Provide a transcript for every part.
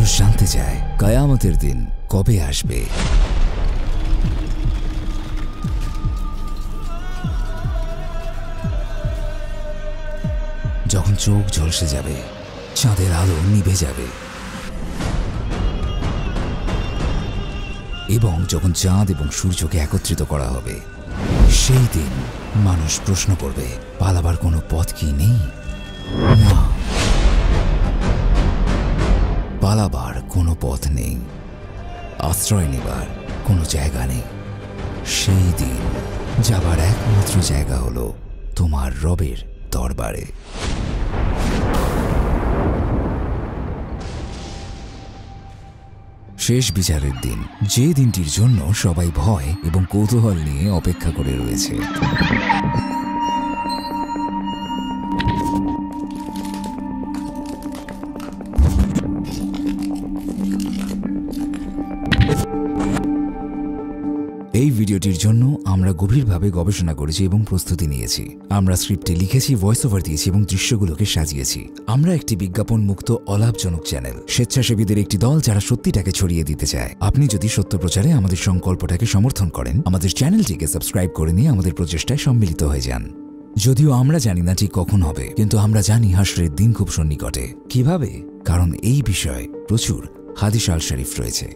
মানুষ জানতে চায় কিয়ামতের দিন কবে আসবে। যখন চোখ ঝলসে যাবে, চাঁদের আলো নিভে যাবে এবং যখন চাঁদ এবং সূর্যকে একত্রিত করা হবে, সেই দিন মানুষ প্রশ্ন করবে, পালাবার কোনো পথ কি নেই? না, পালাবার কোনো পথ নেই, আশ্রয় নেবার কোনো জায়গা নেই। সেই দিন যাবার একমাত্র জায়গা হলো তোমার রবের দরবারে। শেষ বিচারের দিন, যে দিনটির জন্য সবাই ভয় এবং কৌতূহল নিয়ে অপেক্ষা করে রয়েছে। এই ভিডিওটির জন্য আমরা গভীরভাবে গবেষণা করেছি এবং প্রস্তুতি নিয়েছি। আমরা স্ক্রিপ্টে লিখেছি, ভয়েস ওভার দিয়েছি এবং দৃশ্যগুলোকে সাজিয়েছি। আমরা একটি বিজ্ঞাপন মুক্ত অলাভজনক চ্যানেল, স্বেচ্ছাসেবীদের একটি দল যারা সত্যিটাকে ছড়িয়ে দিতে চায়। আপনি যদি সত্য প্রচারে আমাদের সংকল্পটাকে সমর্থন করেন, আমাদের চ্যানেলটিকে সাবস্ক্রাইব করে নিয়ে আমাদের প্রচেষ্টায় সম্মিলিত হয়ে যান। যদিও আমরা জানি না ঠিক কখন হবে, কিন্তু আমরা জানি হাসরের দিন খুব সন্নিকটে। কিভাবে? কারণ এই বিষয়ে প্রচুর হাদিস আল শরীফ রয়েছে।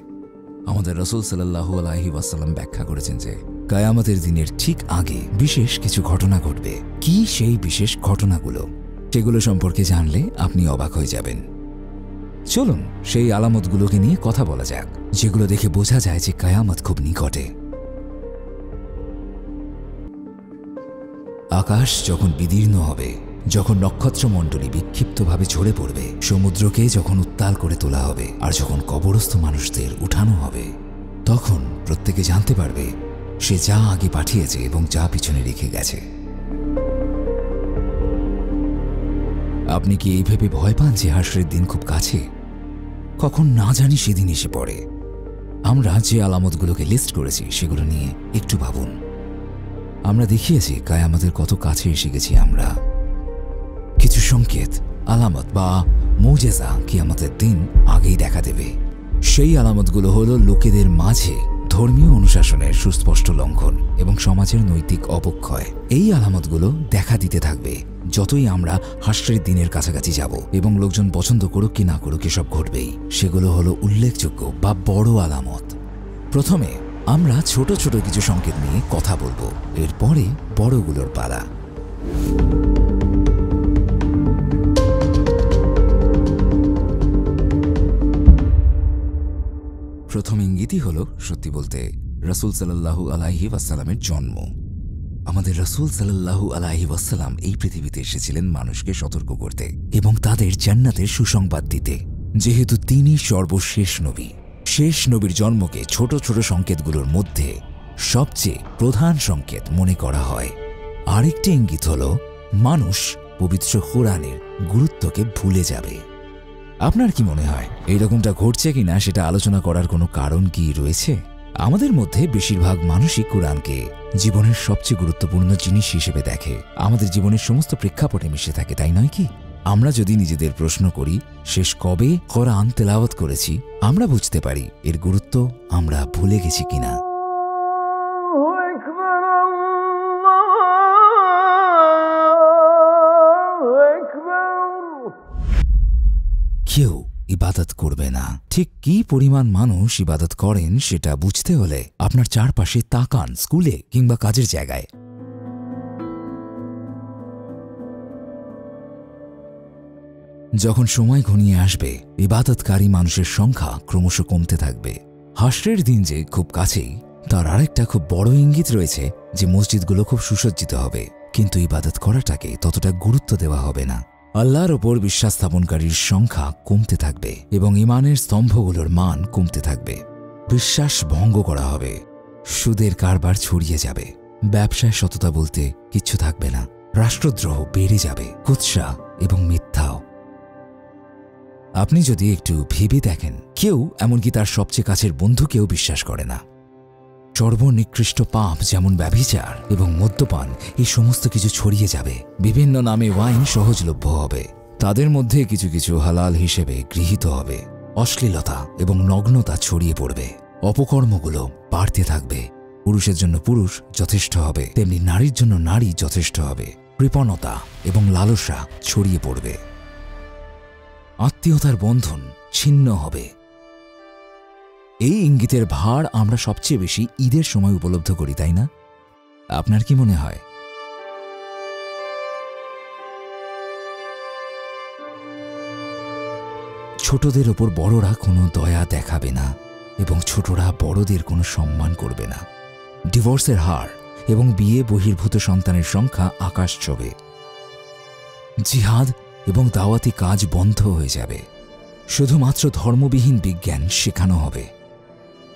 আমাদের রাসূল সাল্লাল্লাহু আলাইহি ওয়াসাল্লাম ব্যাখ্যা করেছেন যে কিয়ামতের দিনের ঠিক আগে বিশেষ কিছু ঘটনা ঘটবে। কি সেই বিশেষ ঘটনাগুলো? সেগুলো সম্পর্কে জানলে আপনি অবাক হয়ে যাবেন। চলুন সেই আলামতগুলোকে নিয়ে কথা বলা যাক, যেগুলো দেখে বোঝা যায় যে কিয়ামত খুব নিকটে। আকাশ যখন বিদীর্ণ হবে, যখন নক্ষত্রমণ্ডলী বিক্ষিপ্তভাবে ঝরে পড়বে, সমুদ্রকে যখন উত্তাল করে তোলা হবে, আর যখন কবরস্থ মানুষদের উঠানো হবে, তখন প্রত্যেকে জানতে পারবে সে যা আগে পাঠিয়েছে এবং যা পিছনে রেখে গেছে। আপনি কি এই ভেবে ভয় পান যে হাসরের দিন খুব কাছে? কখন না জানি সেদিন এসে পড়ে। আমরা যে আলামতগুলোকে লিস্ট করেছি সেগুলো নিয়ে একটু ভাবুন। আমরা দেখিয়েছি কিয়ামতের কত কাছে এসে গেছি আমরা। কিছু সংকেত, আলামত বা মুজেজা কিয়ামতের দিন আগেই দেখা দেবে। সেই আলামতগুলো হলো লোকেদের মাঝে ধর্মীয় অনুশাসনের সুস্পষ্ট লঙ্ঘন এবং সমাজের নৈতিক অবক্ষয়। এই আলামতগুলো দেখা দিতে থাকবে যতই আমরা হাসরের দিনের কাছাকাছি যাব, এবং লোকজন পছন্দ করুক কি না করুক, এসব ঘটবেই। সেগুলো হলো উল্লেখযোগ্য বা বড় আলামত। প্রথমে আমরা ছোট ছোট কিছু সংকেত নিয়ে কথা বলবো, এরপরে বড়গুলোর পালা। প্রথম ইঙ্গিতই হল, সত্যি বলতে, রাসূল সাল্লাল্লাহু আলাইহি ওয়াসাল্লামের জন্ম। আমাদের রাসূল সাল্লাল্লাহু আলাইহি ওয়াসাল্লাম এই পৃথিবীতে এসেছিলেন মানুষকে সতর্ক করতে এবং তাদের জান্নাতের সুসংবাদ দিতে। যেহেতু তিনি সর্বশেষ নবী, শেষ নবীর জন্মকে ছোট ছোট সংকেতগুলোর মধ্যে সবচেয়ে প্রধান সংকেত মনে করা হয়। আরেকটি ইঙ্গিত হল, মানুষ পবিত্র কোরআনের গুরুত্বকে ভুলে যাবে। আপনার কি মনে হয় এইরকমটা ঘটছে কিনা সেটা আলোচনা করার কোনো কারণ কি রয়েছে? আমাদের মধ্যে বেশিরভাগ মানুষই কোরআনকে জীবনের সবচেয়ে গুরুত্বপূর্ণ জিনিস হিসেবে দেখে। আমাদের জীবনের সমস্ত প্রেক্ষাপটে মিশে থাকে, তাই নয় কি? আমরা যদি নিজেদের প্রশ্ন করি শেষ কবে কোরআন তেলাওয়াত করেছি, আমরা বুঝতে পারি এর গুরুত্ব আমরা ভুলে গেছি কিনা। কেউ ইবাদত করবে না। ঠিক কি পরিমাণ মানুষ ইবাদত করেন সেটা বুঝতে হলে আপনার চারপাশে তাকান, স্কুলে কিংবা কাজের জায়গায়। যখন সময় ঘনিয়ে আসবে, ইবাদতকারী মানুষের সংখ্যা ক্রমশ কমতে থাকবে। হাসরের দিন যে খুব কাছেই, তার আরেকটা খুব বড় ইঙ্গিত রয়েছে যে মসজিদগুলো খুব সুসজ্জিত হবে, কিন্তু ইবাদত করাটাকে ততটা গুরুত্ব দেওয়া হবে না। আল্লাহর ওপর বিশ্বাস স্থাপনকারীর সংখ্যা কমতে থাকবে এবং ঈমানের স্তম্ভগুলোর মান কমতে থাকবে। বিশ্বাস ভঙ্গ করা হবে, সুদের কারবার ছড়িয়ে যাবে, ব্যবসায় সততা বলতে কিচ্ছু থাকবে না, রাষ্ট্রদ্রোহ বেড়ে যাবে, কুৎসা এবং মিথ্যাও। আপনি যদি একটু ভেবে দেখেন, কেউ এমনকি তার সবচেয়ে কাছের বন্ধুকেও বিশ্বাস করে না। সর্বনিকৃষ্ট পাপ যেমন ব্যভিচার এবং মদ্যপান, এই সমস্ত কিছু ছড়িয়ে যাবে। বিভিন্ন নামে ওয়াইন সহজলভ্য হবে, তাদের মধ্যে কিছু কিছু হালাল হিসেবে গৃহীত হবে। অশ্লীলতা এবং নগ্নতা ছড়িয়ে পড়বে। অপকর্মগুলো বাড়তে থাকবে। পুরুষের জন্য পুরুষ যথেষ্ট হবে, তেমনি নারীর জন্য নারী যথেষ্ট হবে। কৃপণতা এবং লালসা ছড়িয়ে পড়বে। আত্মীয়তার বন্ধন ছিন্ন হবে। এই ইঙ্গিতের ভার আমরা সবচেয়ে বেশি ঈদের সময় উপলব্ধ করি, তাই না? আপনার কি মনে হয়? ছোটদের ওপর বড়রা কোনো দয়া দেখাবে না এবং ছোটরা বড়দের কোনো সম্মান করবে না। ডিভোর্সের হার এবং বিয়ে বহির্ভূত সন্তানের সংখ্যা আকাশ ছোঁবে। জিহাদ এবং দাওয়াতি কাজ বন্ধ হয়ে যাবে। শুধুমাত্র ধর্মবিহীন বিজ্ঞান শেখানো হবে।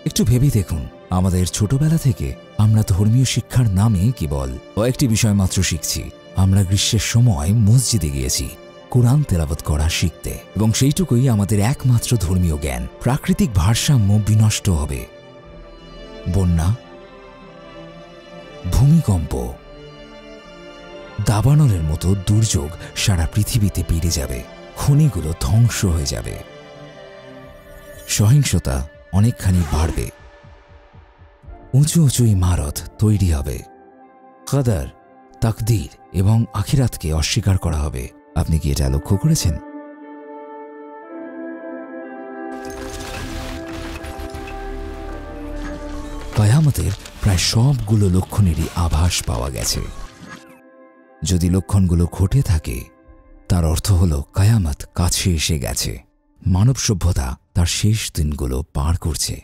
একটু ভেবে দেখুন, আমাদের ছোটবেলা থেকে আমরা ধর্মীয় শিক্ষার নামে কেবল কয়েকটি বিষয় মাত্র শিখছি। আমরা গ্রীষ্মের সময় মসজিদে গিয়েছি কোরআন তেলাওয়াত করা শিখতে, এবং সেইটুকুই আমাদের একমাত্র ধর্মীয় জ্ঞান। প্রাকৃতিক ভারসাম্য বিনষ্ট হবে। বন্যা, ভূমিকম্প, দাবানলের মতো দুর্যোগ সারা পৃথিবীতে বেড়ে যাবে। খনিগুলো ধ্বংস হয়ে যাবে। সহিংসতা অনেকখানি বাড়বে। উঁচু উঁচু ইমারত তৈরি হবে। কদর, তাকদীর এবং আখিরাতকে অস্বীকার করা হবে। আপনি কি এটা লক্ষ্য করেছেন? কিয়ামতের প্রায় সবগুলো লক্ষণেরই আভাস পাওয়া গেছে। যদি লক্ষণগুলো ঘটে থাকে, তার অর্থ হল কিয়ামত কাছে এসে গেছে। মানব সভ্যতা তার শেষ দিনগুলো পার করছে।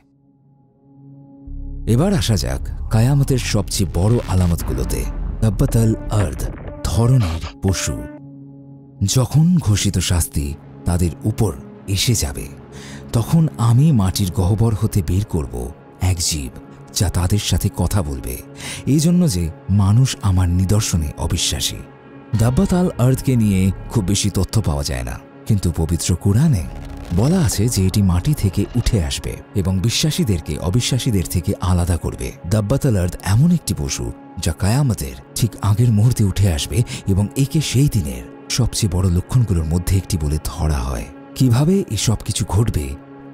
এবার আসা যাক কিয়ামতের সবচেয়ে বড় আলামতগুলোতে। দাব্বাতাল আরদ, ধরনের পশু। যখন ঘোষিত শাস্তি তাদের উপর এসে যাবে, তখন আমি মাটির গহ্বর হতে বের করব এক জীব যা তাদের সাথে কথা বলবে, এই জন্য যে মানুষ আমার নিদর্শনে অবিশ্বাসী। দাব্বাতাল আরদকে নিয়ে খুব বেশি তথ্য পাওয়া যায় না, কিন্তু পবিত্র কুরআনে বলা আছে যে এটি মাটি থেকে উঠে আসবে এবং বিশ্বাসীদেরকে অবিশ্বাসীদের থেকে আলাদা করবে। দাব্বাতাল আরদ এমন একটি পশু যা কিয়ামতের ঠিক আগের মুহূর্তে উঠে আসবে এবং একে সেই দিনের সবচেয়ে বড় লক্ষণগুলোর মধ্যে একটি বলে ধরা হয়। কিভাবে এই সব কিছু ঘটবে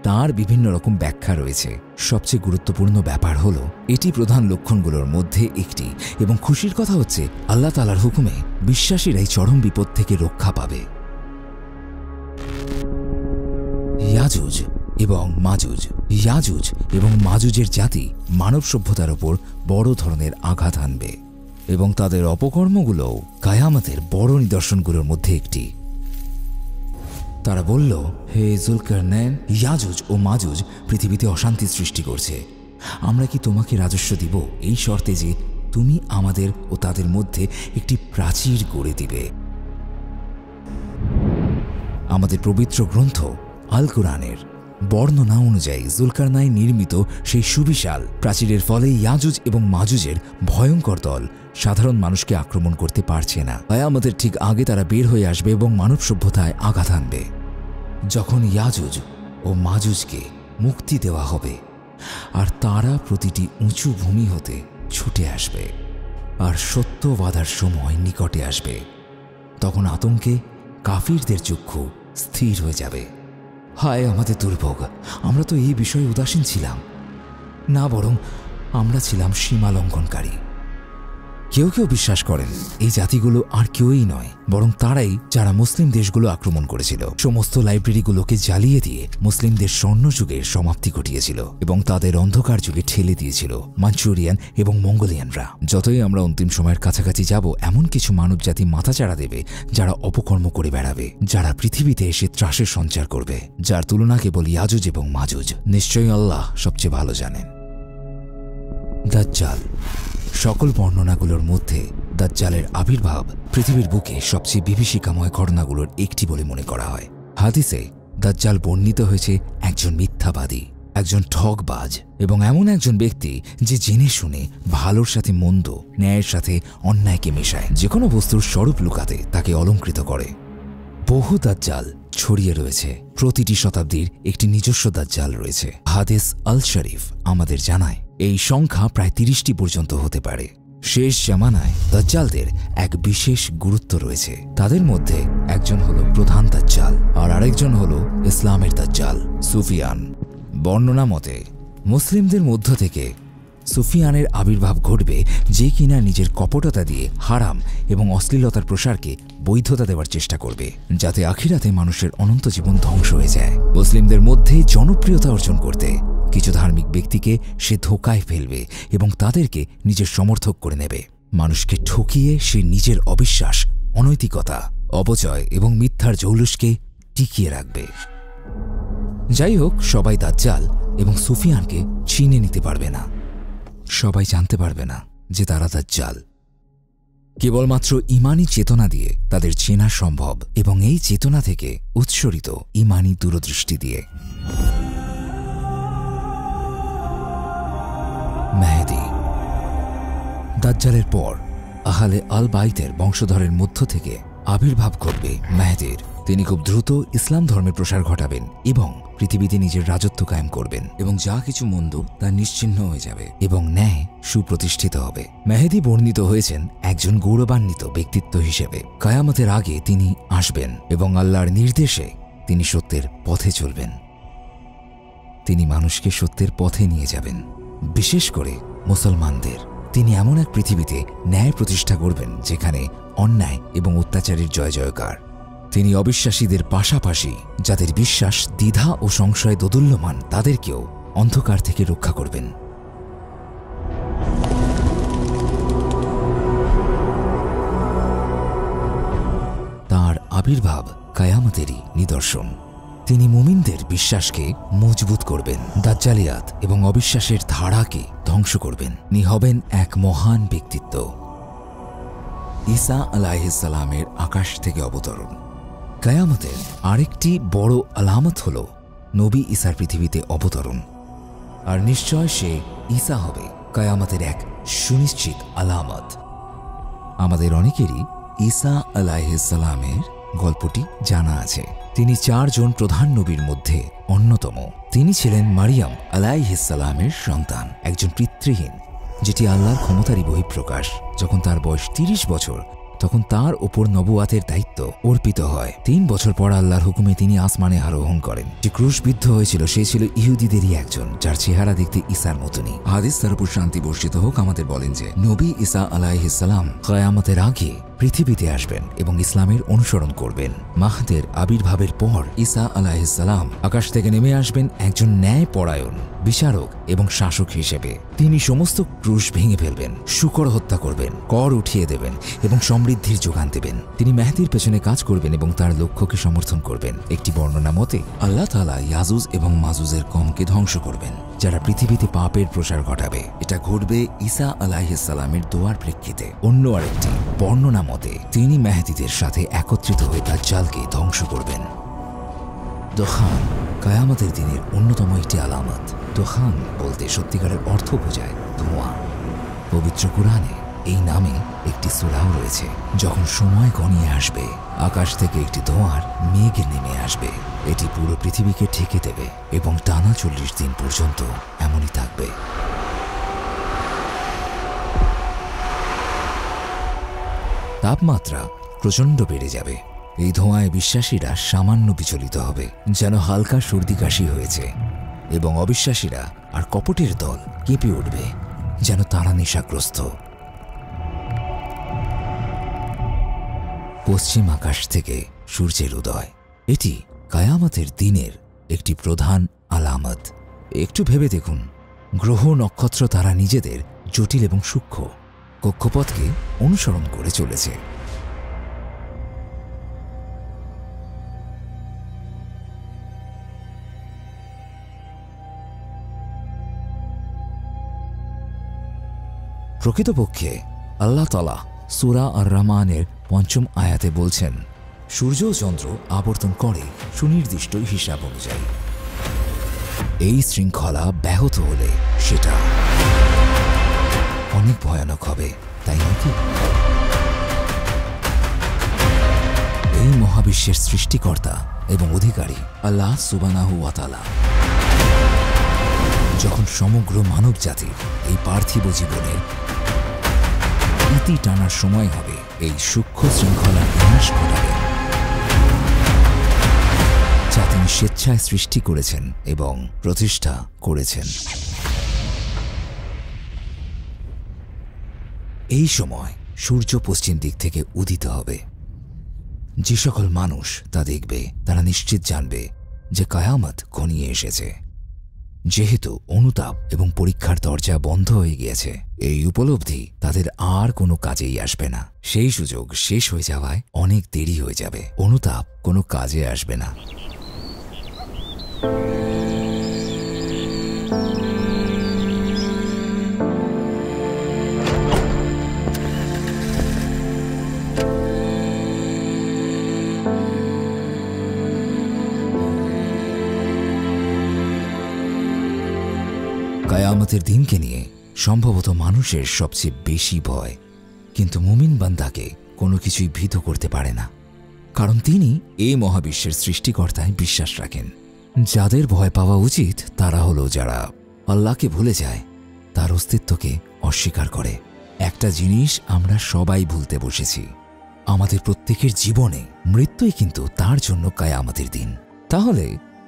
তার বিভিন্ন রকম ব্যাখ্যা রয়েছে। সবচেয়ে গুরুত্বপূর্ণ ব্যাপার হলো এটি প্রধান লক্ষণগুলোর মধ্যে একটি, এবং খুশির কথা হচ্ছে আল্লাহ তাআলার হুকুমে বিশ্বাসীরাই চরম বিপদ থেকে রক্ষা পাবে। ইয়াজুজ এবং মাজুজ। ইয়াজুজ এবং মাজুজের জাতি মানব সভ্যতার ওপর বড় ধরনের আঘাত আনবে, এবং তাদের অপকর্মগুলোও কিয়ামতের বড় নিদর্শনগুলোর মধ্যে একটি। তারা বলল, হে যুলকারনাইন, ইয়াজুজ ও মাজুজ পৃথিবীতে অশান্তি সৃষ্টি করছে। আমরা কি তোমাকে রাজস্ব দিব এই শর্তে যে তুমি আমাদের ও তাদের মধ্যে একটি প্রাচীর গড়ে দিবে। আমাদের পবিত্র গ্রন্থ আল কুরআনের বর্ণনা অনুযায়ী যুলকারনাইন নির্মিত সেই সুবিশাল প্রাচীরের ফলে ইয়াজুজ এবং মাজুজের ভয়ঙ্কর দল সাধারণ মানুষকে আক্রমণ করতে পারছে না। কিয়ামতের ঠিক আগে তারা বের হয়ে আসবে এবং মানব সভ্যতায় আঘাত আনবে। যখন ইয়াজুজ ও মাজুজকে মুক্তি দেওয়া হবে আর তারা প্রতিটি উঁচু ভূমি হতে ছুটে আসবে আর সত্য বাধার সময় নিকটে আসবে, তখন আতঙ্কে কাফিরদের চক্ষু স্থির হয়ে যাবে। হায় আমাদের দুর্ভোগ, আমরা তো এই বিষয়ে উদাসীন ছিলাম না, বরং আমরা ছিলাম সীমা লঙ্ঘনকারী। কেউ কেউ বিশ্বাস করেন এই জাতিগুলো আর কেউই নয়, বরং তারাই যারা মুসলিম দেশগুলো আক্রমণ করেছিল, সমস্ত লাইব্রেরিগুলোকে জ্বালিয়ে দিয়ে মুসলিমদের স্বর্ণযুগের সমাপ্তি ঘটিয়েছিল এবং তাদের অন্ধকার যুগে ঠেলে দিয়েছিল মাঞ্চুরিয়ান এবং মঙ্গোলিয়ানরা। যতই আমরা অন্তিম সময়ের কাছাকাছি যাব, এমন কিছু মানবজাতি মাথাচাড়া দেবে যারা অপকর্ম করে বেড়াবে, যারা পৃথিবীতে এসে ত্রাসের সঞ্চার করবে, যার তুলনা কেবল ইয়াজুজ এবং মাজুজ। নিশ্চয়ই আল্লাহ সবচেয়ে ভালো জানেন। দাজ্জাল। সকল বর্ণনাগুলোর মধ্যে দাজ্জালের আবির্ভাব পৃথিবীর বুকে সবচেয়ে বিভীষিকাময় ঘটনাগুলোর একটি বলে মনে করা হয়। হাদিসে দাজ্জাল বর্ণিত হয়েছে একজন মিথ্যাবাদী, একজন ঠকবাজ এবং এমন একজন ব্যক্তি যে জেনে শুনে ভালোর সাথে মন্দ, ন্যায়ের সাথে অন্যায়কে মেশায়, যে কোনো বস্তুর স্বরূপ লুকাতে তাকে অলঙ্কৃত করে। বহু দাজ্জাল ছড়িয়ে রয়েছে। প্রতিটি শতাব্দীর একটি নিজস্ব দাজ্জাল রয়েছে। হাদিস আল শরীফ আমাদের জানায় এই সংখ্যা প্রায় 30টি পর্যন্ত হতে পারে। শেষ জামানায় দাজ্জালদের এক বিশেষ গুরুত্ব রয়েছে। তাদের মধ্যে একজন হলো প্রধান দাজ্জাল আর আরেকজন হলো ইসলামের দাজ্জাল সুফিয়ান। বর্ণনা মতে মুসলিমদের মধ্য থেকে সুফিয়ানের আবির্ভাব ঘটবে, যে কিনা নিজের কপটতা দিয়ে হারাম এবং অশ্লীলতার প্রসারকে বৈধতা দেওয়ার চেষ্টা করবে, যাতে আখিরাতে মানুষের অনন্ত জীবন ধ্বংস হয়ে যায়। মুসলিমদের মধ্যে জনপ্রিয়তা অর্জন করতে কিছু ধার্মিক ব্যক্তিকে সে ধোঁকায় ফেলবে এবং তাদেরকে নিজের সমর্থক করে নেবে। মানুষকে ঠকিয়ে সে নিজের অবিশ্বাস, অনৈতিকতা, অপচয় এবং মিথ্যার জৌলুসকে টিকিয়ে রাখবে। যাই হোক, সবাই দাজ্জাল এবং সুফিয়ানকে চিনে নিতে পারবে না। সবাই জানতে পারবে না যে তারা দাজ্জাল। কেবলমাত্র ঈমানি চেতনা দিয়ে তাদের চেনা সম্ভব, এবং এই চেতনা থেকে উৎসরিত ঈমানি দূরদৃষ্টি দিয়ে। মেহেদী। দাজ্জালের পর আহলে আল বাইতের বংশধরের মধ্য থেকে আবির্ভাব ঘটবে মেহেদীর। তিনি খুব দ্রুত ইসলাম ধর্মের প্রসার ঘটাবেন এবং পৃথিবীতে নিজের রাজত্ব কায়েম করবেন, এবং যা কিছু মন্দ তা নিশ্চিহ্ন হয়ে যাবে এবং ন্যায় সুপ্রতিষ্ঠিত হবে। মেহেদী বর্ণিত হয়েছেন একজন গৌরবান্বিত ব্যক্তিত্ব হিসেবে। কায়ামতের আগে তিনি আসবেন এবং আল্লাহর নির্দেশে তিনি সত্যের পথে চলবেন। তিনি মানুষকে সত্যের পথে নিয়ে যাবেন, বিশেষ করে মুসলমানদের। তিনি এমন এক পৃথিবীতে ন্যায় প্রতিষ্ঠা করবেন যেখানে অন্যায় এবং অত্যাচারের জয় জয়কার। তিনি অবিশ্বাসীদের পাশাপাশি যাদের বিশ্বাস দ্বিধা ও সংশয় দোদুল্যমান তাদেরকেও অন্ধকার থেকে রক্ষা করবেন। তাঁর আবির্ভাব কায়ামতেরই নিদর্শন। তিনি মুমিনদের বিশ্বাসকে মজবুত করবেন, দাজ্জালিয়াত এবং অবিশ্বাসের ধারাকে ধ্বংস করবেন। তিনি হবেন এক মহান ব্যক্তিত্ব। ঈসা আলাইহিস সালামের আকাশ থেকে অবতরণ। কায়ামতের আরেকটি বড় আলামত হল নবী ঈসার পৃথিবীতে অবতরণ, আর নিশ্চয় সে ঈসা হবে কায়ামতের এক সুনিশ্চিত আলামত। আমাদের অনেকেরই ঈসা আলাইহিস সালামের গল্পটি জানা আছে। তিনি 4 জন প্রধান নবীর মধ্যে অন্যতম। তিনি ছিলেন মারিয়াম আলাইহিস সালামের সন্তান, একজন পিতৃহীন, যেটি আল্লাহর ক্ষমতারই বহিঃপ্রকাশ। যখন তার বয়স 30 বছর, তখন তার ওপর নবুয়াতের দায়িত্ব অর্পিত হয়। 3 বছর পর আল্লাহর হুকুমে তিনি আসমানে আরোহণ করেন। যে ক্রুশবিদ্ধ হয়েছিল সে ছিল ইহুদিদেরই একজন, যার চেহারা দেখতে ঈসার মতনই। হাদিস তার উপর শান্তি বর্ষিত হোক আমাদের বলেন যে নবী ঈসা আলাইহিস সালাম কিয়ামতের আগে পৃথিবীতে আসবেন এবং ইসলামের অনুসরণ করবেন। মাহদের আবির্ভাবের পর ঈসা আলাইহিস সালাম আকাশ থেকে নেমে আসবেন একজন ন্যায়পরায়ণ বিচারক এবং শাসক হিসেবে। তিনি সমস্ত ক্রুশ ভেঙে ফেলবেন, শূকর হত্যা করবেন, কর উঠিয়ে দেবেন এবং সমৃদ্ধির যোগান দেবেন। তিনি মেহেদীর পেছনে কাজ করবেন এবং তার লক্ষ্যকে সমর্থন করবেন। একটি বর্ণনা মতে আল্লাহ তাআলা ইয়াজুজ এবং মাজুজের কমকে ধ্বংস করবেন, যারা পৃথিবীতে পাপের প্রসার ঘটাবে। এটা ঘটবে ঈসা আলাইহিস সালামের দোয়ার প্রেক্ষিতে। অন্য আরেকটি বর্ণনা মতে তিনি মেহেদীদের সাথে একত্রিত হয়ে দাজ্জালকে ধ্বংস করবেন। দোহান কায়ামতের দিনের অন্যতম একটি আলামত। দোহান বলতে সত্যিকারের অর্থ বোঝায় ধোঁয়া। পবিত্র কুরআনে এই নামে একটি সূরাও রয়েছে। যখন সময় ঘনিয়ে আসবে, আকাশ থেকে একটি ধোঁয়ার মেঘ নেমে আসবে। এটি পুরো পৃথিবীকে ঢেকে দেবে এবং টানা 40 দিন পর্যন্ত এমনই থাকবে। তাপমাত্রা প্রচণ্ড বেড়ে যাবে। এই ধোঁয়ায় বিশ্বাসীরা সামান্য বিচলিত হবে, যেন হালকা সর্দি কাশি হয়েছে, এবং অবিশ্বাসীরা আর কপটের দল কেঁপে উঠবে, যেন তারা নেশাগ্রস্ত। পশ্চিম আকাশ থেকে সূর্যের উদয়, এটি কায়ামতের দিনের একটি প্রধান আলামত। একটু ভেবে দেখুন, গ্রহ নক্ষত্র তারা নিজেদের জটিল এবং সূক্ষ্ম কক্ষপথকে অনুসরণ করে চলেছে। প্রকৃতপক্ষে আল্লাহ তাআলা সূরা আর-রহমানের ৫ম আয়াতে বলছেন, সূর্য ও চন্দ্র আবর্তন করে সুনির্দিষ্ট হিসাব অনুযায়ী। এই শৃঙ্খলা ব্যাহত হলে সেটা অনেক ভয়ানক হবে, তাই নয় কি? এই মহাবিশ্বের সৃষ্টিকর্তা এবং অধিকারী আল্লাহ সুবহানাহু ওয়া তাআলা যখন সমগ্র মানব জাতির এই পার্থিব জীবনের ইতি টানার সময় হবে এই সূক্ষ্ম শৃঙ্খলার বিনাশ ঘটাবে, যা তিনি স্বেচ্ছায় সৃষ্টি করেছেন এবং প্রতিষ্ঠা করেছেন। এই সময় সূর্য পশ্চিম দিক থেকে উদিত হবে। যে সকল মানুষ তা দেখবে তারা নিশ্চিত জানবে যে কায়ামত ঘনিয়ে এসেছে। যেহেতু অনুতাপ এবং পরীক্ষার দরজা বন্ধ হয়ে গিয়েছে, এই উপলব্ধি তাদের আর কোনো কাজেই আসবে না। সেই সুযোগ শেষ হয়ে যাওয়ায় অনেক দেরি হয়ে যাবে, অনুতাপ কোনো কাজে আসবে না। কায়ামতের দিনকে নিয়ে সম্ভবত মানুষের সবচেয়ে বেশি ভয়, কিন্তু মুমিন বান্দাকে কোনো কিছুই ভীত করতে পারে না, কারণ তিনি এই মহাবিশ্বের সৃষ্টিকর্তায় বিশ্বাস রাখেন। যাদের ভয় পাওয়া উচিত তারা হলো যারা আল্লাহকে ভুলে যায়, তার অস্তিত্বকে অস্বীকার করে। একটা জিনিস আমরা সবাই ভুলতে বসেছি, আমাদের প্রত্যেকের জীবনে মৃত্যুই কিন্তু তার জন্য কায়ামতের দিন। তাহলে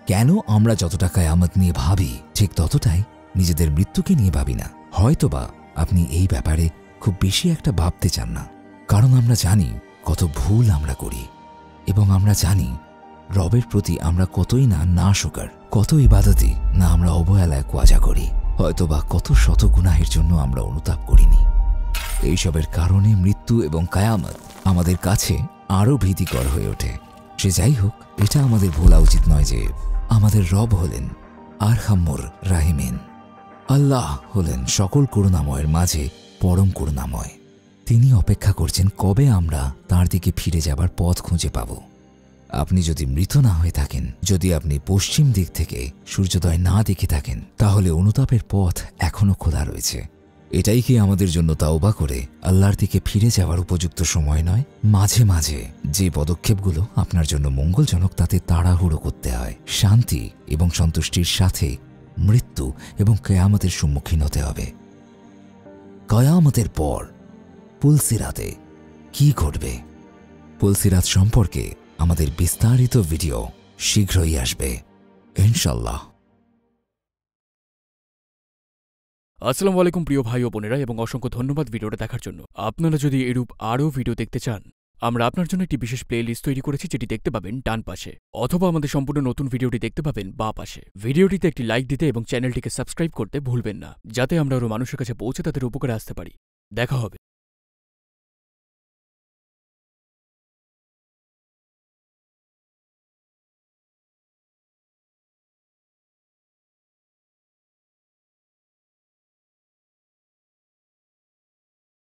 কেন আমরা যতটা কায়ামত নিয়ে ভাবি ঠিক ততটাই নিজেদের মৃত্যুকে নিয়ে ভাবি না? হয়তোবা আপনি এই ব্যাপারে খুব বেশি একটা ভাবতে চান না, কারণ আমরা জানি কত ভুল আমরা করি এবং আমরা জানি রবের প্রতি আমরা কতই না নাশকর, কত ইবাদতই না আমরা অবহেলায় কোয়াজা করি, হয়তোবা কত শত গুনাহের জন্য আমরা অনুতাপ করিনি। এইসবের কারণে মৃত্যু এবং কায়ামত আমাদের কাছে আরও ভীতিকর হয়ে ওঠে। সে যাই হোক, এটা আমাদের ভোলা উচিত নয় যে আমাদের রব হলেন আরহামুর রাহিমিন। আল্লাহ হলেন সকল করুণাময়ের মাঝে পরম করুণাময়। তিনি অপেক্ষা করছেন কবে আমরা তার দিকে ফিরে যাবার পথ খুঁজে পাব। আপনি যদি মৃত না হয়ে থাকেন, যদি আপনি পশ্চিম দিক থেকে সূর্যোদয় না দেখে থাকেন, তাহলে অনুতাপের পথ এখনো খোলা রয়েছে। এটাই কি আমাদের জন্য তাওবা করে আল্লাহর দিকে ফিরে যাওয়ার উপযুক্ত সময় নয়? মাঝে মাঝে যে পদক্ষেপগুলো আপনার জন্য মঙ্গলজনক তাতে তাড়াহুড়ো করতে হয়। শান্তি এবং সন্তুষ্টির সাথে মৃত্যু এবং কিয়ামতের সম্মুখীন হতে হবে। কিয়ামতের পর পুলসিরাতে কি ঘটবে? পুলসিরাত সম্পর্কে আমাদের বিস্তারিত ভিডিও শীঘ্রই আসবে ইনশাআল্লাহ। আসসালামু আলাইকুম প্রিয় ভাই ও বোনেরা, এবং অসংখ্য ধন্যবাদ ভিডিওটা দেখার জন্য। আপনারা যদি এরূপ আরও ভিডিও দেখতে চান, আমরা আপনার জন্য একটি বিশেষ প্লে লিস্ট তৈরি করেছি, যেটি দেখতে পাবেন ডান পাশে, অথবা আমাদের সম্পূর্ণ নতুন ভিডিওটি দেখতে পাবেন বাঁ পাশে। ভিডিওটিতে একটি লাইক দিতে এবং চ্যানেলটিকে সাবস্ক্রাইব করতে ভুলবেন না, যাতে আমরা আরও মানুষের কাছে পৌঁছে তাদের উপকারে আসতে পারি। দেখা হবে।